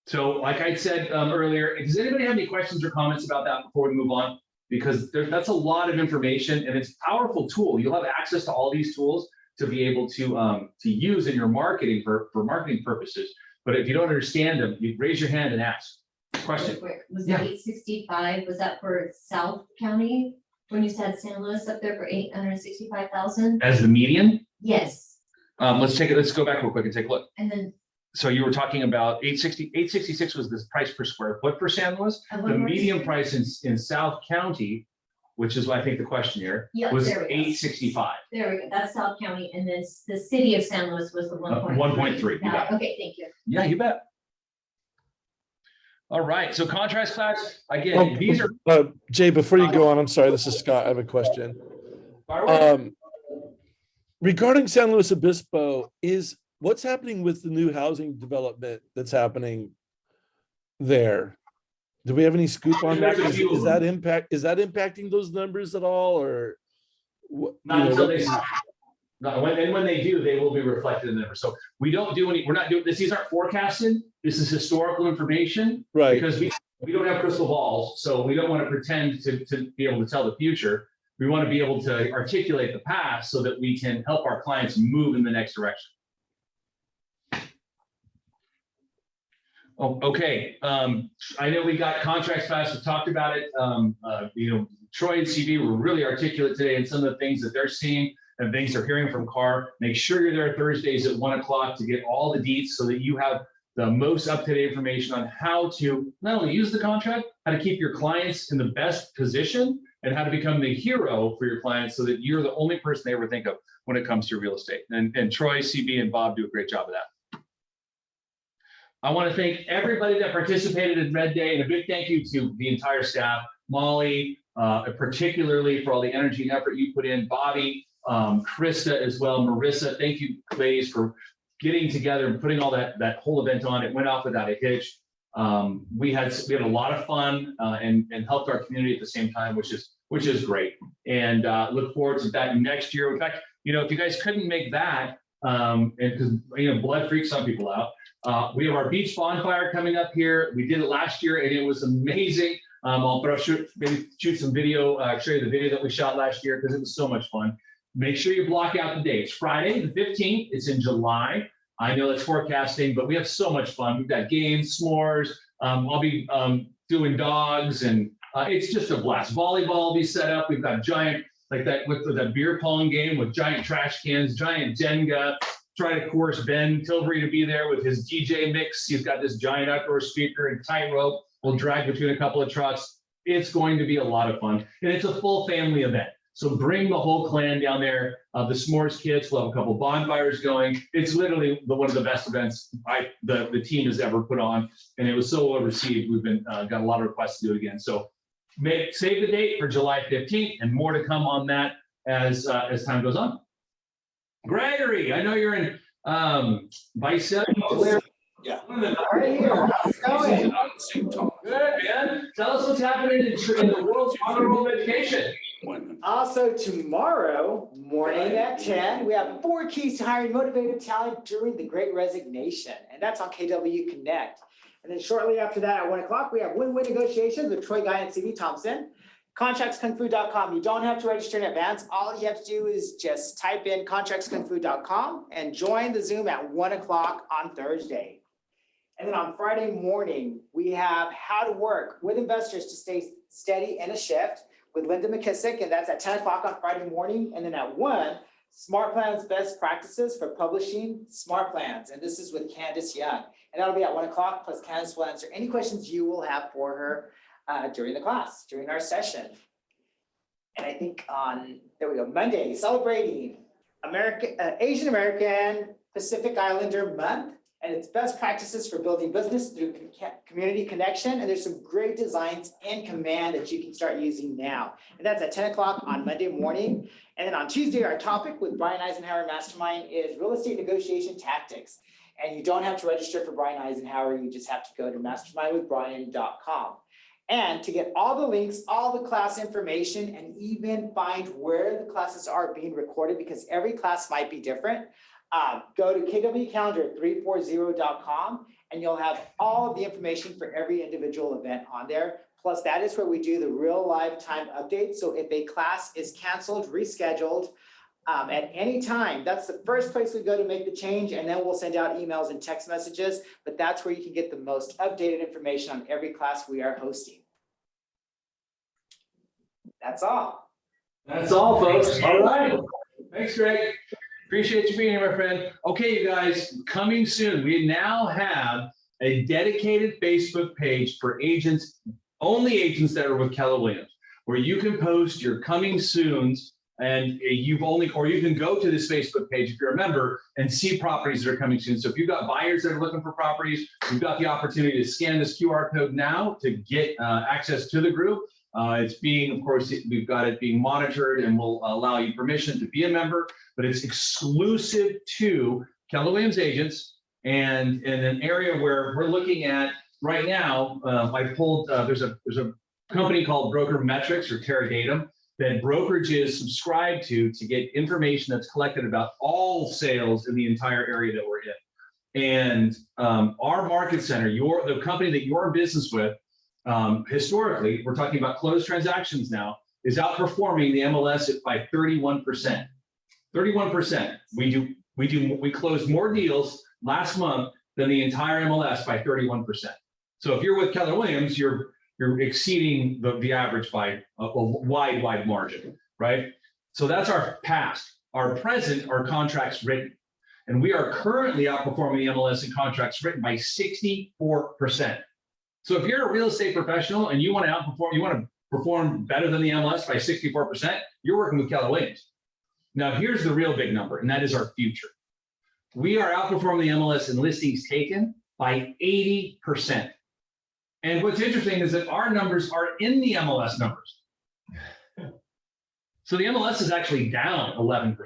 So like I said earlier, does anybody have any questions or comments about that before we move on? Because that's a lot of information, and it's a powerful tool. You'll have access to all these tools to be able to use in your marketing for marketing purposes. But if you don't understand them, you raise your hand and ask. Question. Was that 865? Was that for South County? When you said San Luis up there for 865,000? As the median? Yes. Let's go back real quick and take a look. And then So you were talking about 866 was the price per square foot for San Luis. The median price in South County, which is I think the question here, was 865. There we go. That's South County, and then the city of San Luis was the 1.3. 1.3. Okay, thank you. Yeah, you bet. All right, so contrast class, again, these are. Jay, before you go on, I'm sorry, this is Scott. I have a question. Regarding San Luis Obispo, what's happening with the new housing development that's happening there? Do we have any scoop on that? Is that impacting those numbers at all, or? Not until they stop. When they do, they will be reflected in the numbers. So we're not doing this. These aren't forecasted. This is historical information, right? Because we don't have crystal balls, so we don't want to pretend to be able to tell the future. We want to be able to articulate the past so that we can help our clients move in the next direction. Oh, okay. I know we got contracts passed. We talked about it. Troy and CB were really articulate today in some of the things that they're seeing and things they're hearing from CAR. Make sure you're there Thursdays at 1 o'clock to get all the deets so that you have the most up-to-date information on how to not only use the contract, how to keep your clients in the best position, and how to become the hero for your clients so that you're the only person they ever think of when it comes to real estate. And Troy, CB, and Bob do a great job of that. I want to thank everybody that participated in Red Day, and a big thank you to the entire staff, Molly, particularly for all the energy and effort you put in, Bobby, Krista as well, Marissa. Thank you, ladies, for getting together and putting all that whole event on. It went off without a hitch. We had a lot of fun and helped our community at the same time, which is great. And look forward to that next year. In fact, if you guys couldn't make that, and because blood freaks some people out, we have our beach bonfire coming up here. We did it last year and it was amazing. I'll maybe shoot some video, show you the video that we shot last year because it was so much fun. Make sure you block out the dates. Friday, the 15th, it's in July. I know it's forecasting, but we have so much fun. We've got games, s'mores. I'll be doing dogs, and it's just a blast. Volleyball will be set up. We've got giant, like that with that beer pong game with giant trash cans, giant Jenga. Try to course Ben Tilbury to be there with his DJ mix. He's got this giant outdoor speaker and tightrope. We'll drag between a couple of trucks. It's going to be a lot of fun, and it's a full family event. So bring the whole clan down there. The s'mores kits, we'll have a couple bonfires going. It's literally one of the best events the team has ever put on, and it was so well received. We've been got a lot of requests to do it again. So save the date for July 15th, and more to come on that as time goes on. Gregory, I know you're in Bicep. Yeah. Right here. How's it going? Good, man. Tell us what's happening in the world of education. Also, tomorrow morning at 10, we have 4 keys to hiring motivated talent during the Great Resignation, and that's on KW Connect. And then shortly after that, at 1 o'clock, we have win-win negotiations with Troy Guy and CB Thompson. ContractsKungFu.com. You don't have to register in advance. All you have to do is just type in ContractsKungFu.com and join the Zoom at 1 o'clock on Thursday. And then on Friday morning, we have how to work with investors to stay steady in a shift with Linda McKissick, and that's at 10 o'clock on Friday morning. And then at 1, Smart Plans Best Practices for Publishing Smart Plans. And this is with Candace Young. And that'll be at 1 o'clock, plus Candace will answer any questions you will have for her during the class, during our session. And I think Monday, celebrating Asian American Pacific Islander Month. And it's best practices for building business through community connection. And there's some great designs in Command that you can start using now. And that's at 10 o'clock on Monday morning. And then on Tuesday, our topic with Brian Eisenhower Mastermind is real estate negotiation tactics. And you don't have to register for Brian Eisenhower. You just have to go to mastermindwithbrian.com. And to get all the links, all the class information, and even find where the classes are being recorded, because every class might be different, go to kwcalendar340.com and you'll have all of the information for every individual event on there. Plus, that is where we do the real live time updates. So if a class is canceled, rescheduled at any time, that's the first place we go to make the change. And then we'll send out emails and text messages. But that's where you can get the most updated information on every class we are hosting. That's all. That's all, folks. All right. Thanks, Greg. Appreciate you being here, my friend. Okay, you guys, coming soon. We now have a dedicated Facebook page for agents, only agents that are with Keller Williams, where you can post your coming soons, and you can go to this Facebook page if you're a member and see properties that are coming soon. So if you've got buyers that are looking for properties, you've got the opportunity to scan this QR code now to get access to the group. It's being, of course, we've got it being monitored and will allow you permission to be a member, but it's exclusive to Keller Williams agents, and in an area where we're looking at right now. I pulled, there's a company called Broker Metrics or Terradatum that brokerages subscribe to get information that's collected about all sales in the entire area that we're in. And our market center, the company that you're in business with, historically, we're talking about closed transactions now, is outperforming the MLS by 31%. 31%. We closed more deals last month than the entire MLS by 31%. So if you're with Keller Williams, you're exceeding the average by a wide margin, right? So that's our past. Our present are contracts written. And we are currently outperforming the MLS in contracts written by 64%. So if you're a real estate professional and you want to perform better than the MLS by 64%, you're working with Keller Williams. Now, here's the real big number, and that is our future. We are outperforming the MLS in listings taken by 80%. And what's interesting is that our numbers are in the MLS numbers. So the MLS is actually down 11%.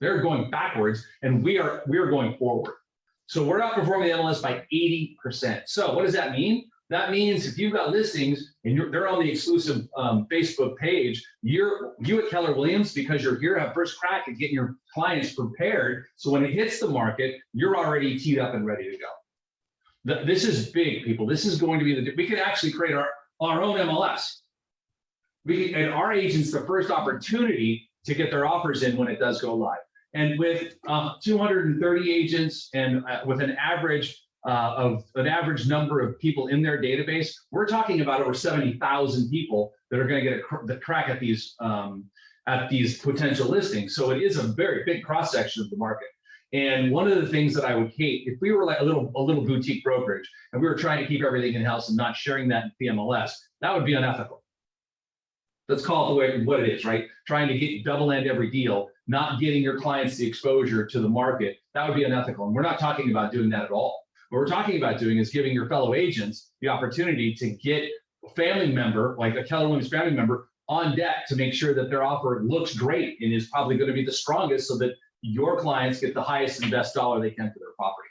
They're going backwards, and we are going forward. So we're outperforming the MLS by 80%. So what does that mean? That means if you've got listings and they're on the exclusive Facebook page, you at Keller Williams, because you're here to have first crack at getting your clients prepared. So when it hits the market, you're already teed up and ready to go. This is big, people. This is going to be we can actually create our own MLS. And our agents the first opportunity to get their offers in when it does go live. And with 230 agents and with an average number of people in their database, we're talking about over 70,000 people that are going to get the crack at these potential listings. So it is a very big cross section of the market. And one of the things that I would hate if we were like a little boutique brokerage and we were trying to keep everything in house and not sharing that in the MLS, that would be unethical. Let's call it the way what it is, right? Trying to get double end every deal, not getting your clients the exposure to the market, that would be unethical. And we're not talking about doing that at all. What we're talking about doing is giving your fellow agents the opportunity to get a family member, like a Keller Williams family member, on deck to make sure that their offer looks great and is probably going to be the strongest so that your clients get the highest and best dollar they can for their property.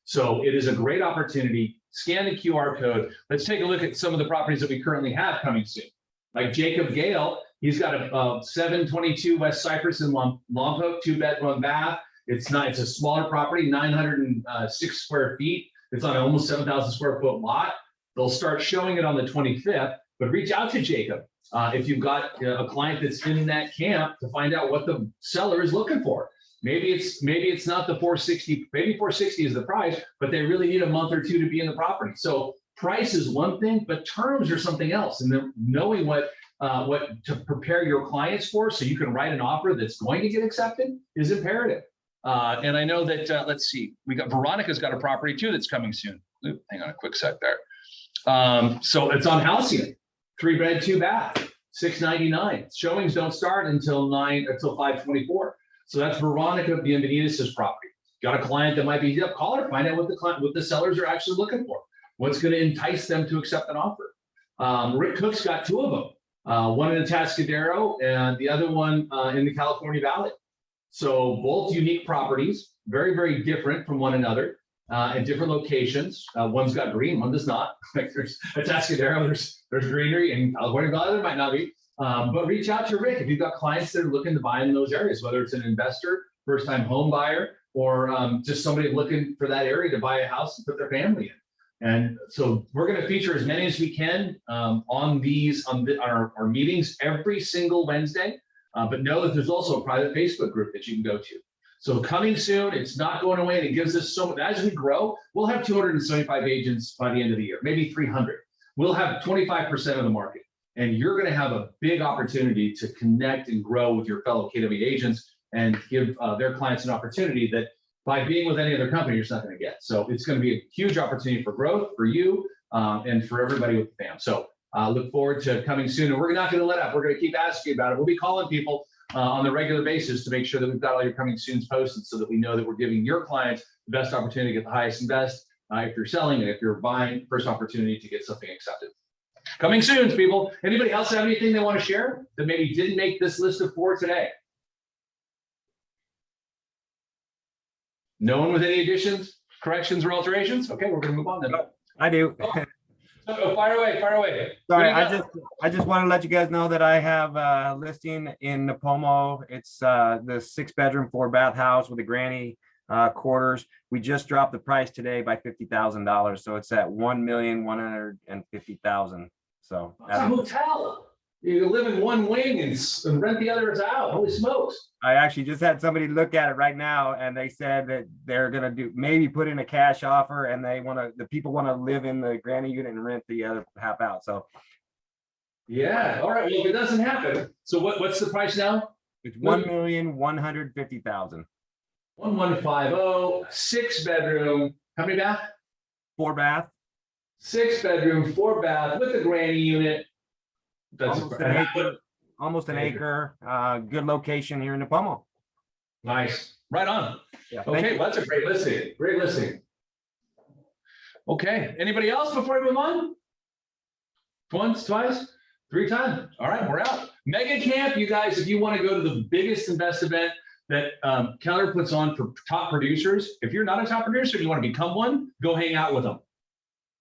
So it is a great opportunity. Scan the QR code. Let's take a look at some of the properties that we currently have coming soon. Like Jacob Gale, he's got a 722 West Cypress in Lompoc, 2-bed, 1-bath. It's a smaller property, 906 square feet. It's on an almost 7,000 square foot lot. They'll start showing it on the 25th, but reach out to Jacob if you've got a client that's in that camp to find out what the seller is looking for. Maybe it's not the 460, maybe 460 is the price, but they really need a month or two to be in the property. So price is one thing, but terms are something else. And then knowing what to prepare your clients for so you can write an offer that's going to get accepted is imperative. And I know that, let's see, Veronica's got a property too that's coming soon. Oop, hang on a quick sec there. So it's on Halcyon, 3-bed, 2-bath, $699. Showings don't start until 5/24. So that's Veronica Bienvenides' property. Got a client that might be up, call her, find out what the sellers are actually looking for. What's going to entice them to accept an offer? Rick Cook's got 2 of them, one in the Atascadero and the other one in the California Valley. So both unique properties, very, very different from one another in different locations. One's got green, one does not. Like there's Atascadero, there's greenery, and California Valley there might not be. But reach out to Rick if you've got clients that are looking to buy in those areas, whether it's an investor, first-time home buyer, or just somebody looking for that area to buy a house and put their family in. And so we're going to feature as many as we can on our meetings every single Wednesday. But know that there's also a private Facebook group that you can go to. So coming soon, it's not going away, and it gives us so much. As we grow, we'll have 275 agents by the end of the year, maybe 300. We'll have 25% of the market, and you're going to have a big opportunity to connect and grow with your fellow KW agents and give their clients an opportunity that by being with any other company, you're just not going to get. So it's going to be a huge opportunity for growth for you and for everybody with the fam. So look forward to coming soon. And we're not going to let up. We're going to keep asking about it. We'll be calling people on a regular basis to make sure that we've got all your coming soons posted so that we know that we're giving your clients the best opportunity to get the highest and best. If you're selling and if you're buying, first opportunity to get something accepted. Coming soon, people. Anybody else have anything they want to share that maybe didn't make this list of 4 today? No one with any additions, corrections, or alterations? Okay, we're going to move on then. I do. Oh, fire away. Sorry, I just want to let you guys know that I have a listing in Napomo. It's the 6-bedroom, 4-bath house with the granny quarters. We just dropped the price today by $50,000, so it's at $1,150,000. So that's a hotel. You live in one wing and rent the others out. Holy smokes. I actually just had somebody look at it right now, and they said that they're going to maybe put in a cash offer, and the people want to live in the granny unit and rent the other half out. So yeah. All right. Well, if it doesn't happen, so what's the price now? It's $1,150,000. 1150, 6-bedroom. How many bath? 4-bath. 6-bedroom, 4-bath with the granny unit. That's almost an acre. Good location here in Napomo. Nice. Right on. Yeah, okay, well, that's a great listing. Great listing. Okay, anybody else before we move on? Once, twice, 3 times. All right, we're out. Mega Camp, you guys, if you want to go to the biggest and best event that Keller puts on for top producers, if you're not a top producer and you want to become one, go hang out with them.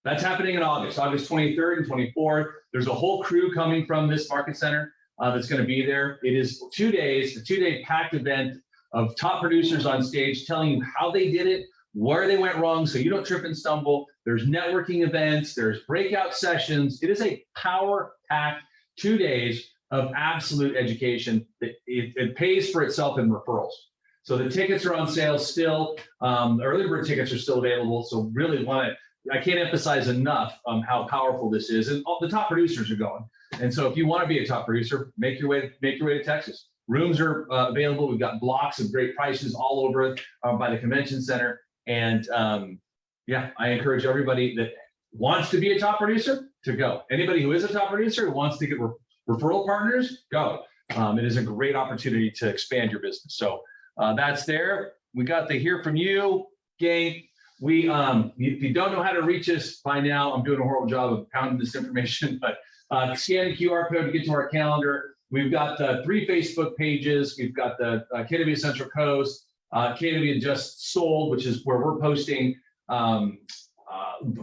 That's happening in August 23rd and 24th. There's a whole crew coming from this market center that's going to be there. It is 2 days, a 2-day packed event of top producers on stage telling you how they did it, where they went wrong, so you don't trip and stumble. There's networking events, there's breakout sessions. It is a power-packed 2 days of absolute education. It pays for itself in referrals. So the tickets are on sale still. Early bird tickets are still available. So really I can't emphasize enough how powerful this is. And all the top producers are going. And so if you want to be a top producer, make your way to Texas. Rooms are available. We've got blocks of great prices all over by the convention center. And yeah, I encourage everybody that wants to be a top producer to go. Anybody who is a top producer who wants to get referral partners, go. It is a great opportunity to expand your business. So that's there. We got the hear from you gang. If you don't know how to reach us by now, I'm doing a horrible job of pounding this information, but scan the QR code to get to our calendar. We've got 3 Facebook pages. We've got the KW Central Coast, KW Just Sold, which is where we're posting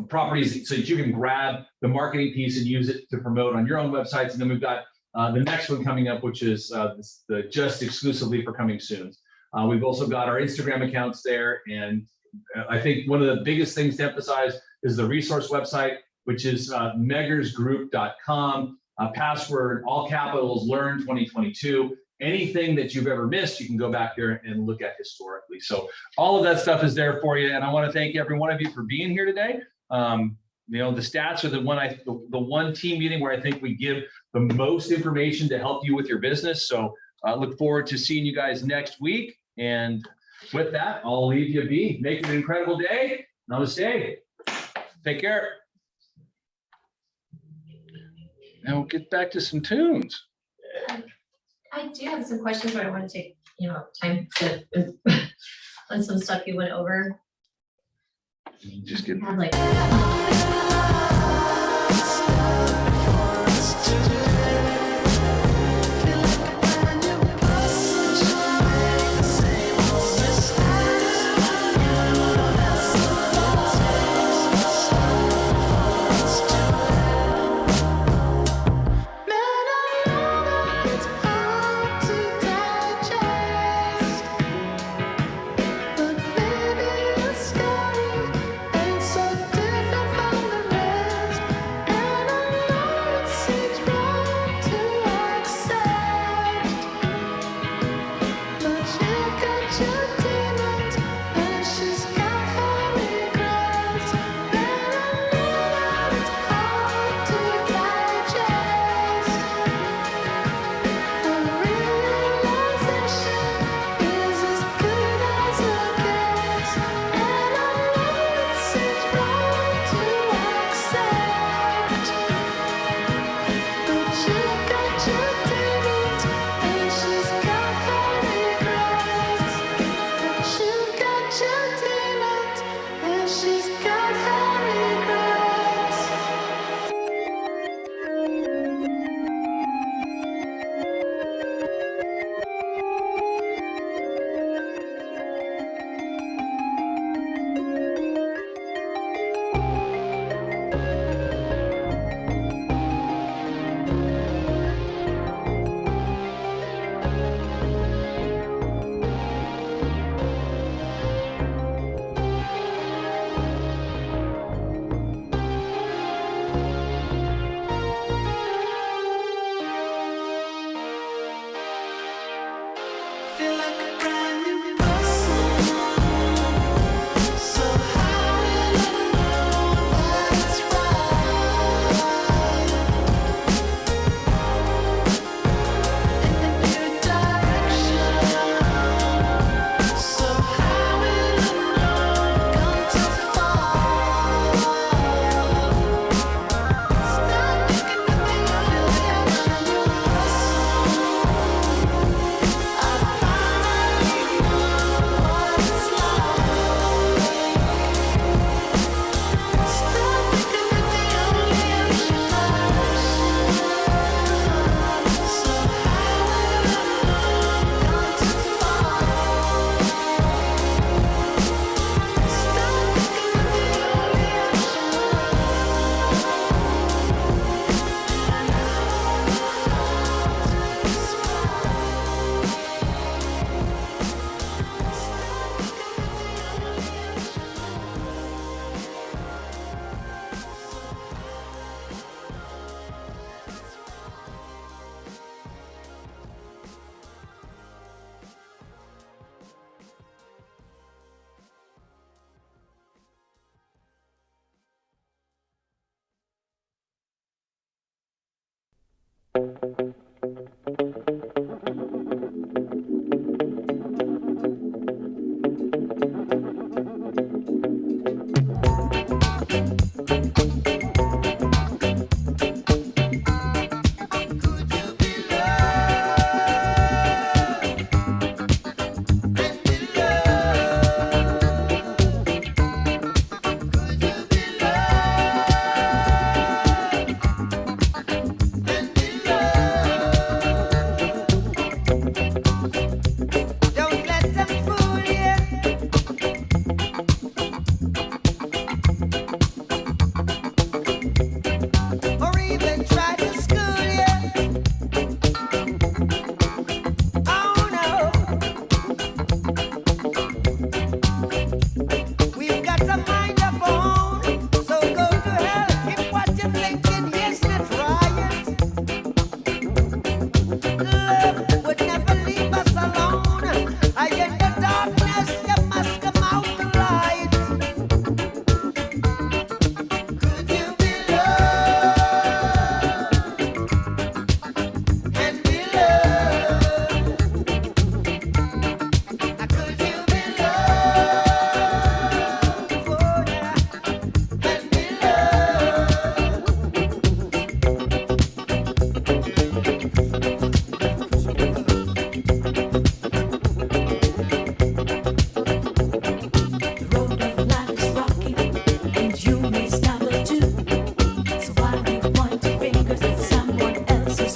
properties so that you can grab the marketing piece and use it to promote on your own websites. And then we've got the next one coming up, which is the Just Exclusively for Coming Soon. We've also got our Instagram accounts there. And I think one of the biggest things to emphasize is the resource website, which is meggersgroup.com. Password, all capitals, learn 2022. Anything that you've ever missed, you can go back there and look at historically. So all of that stuff is there for you. And I want to thank every one of you for being here today. The stats are the one team meeting where I think we give the most information to help you with your business. So I look forward to seeing you guys next week. And with that, I'll leave you be. Make it an incredible day. Namaste. Take care. Now we'll get back to some tunes. I do have some questions, but I want to take, time to on some stuff you went over. Just get. Have like.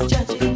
judging.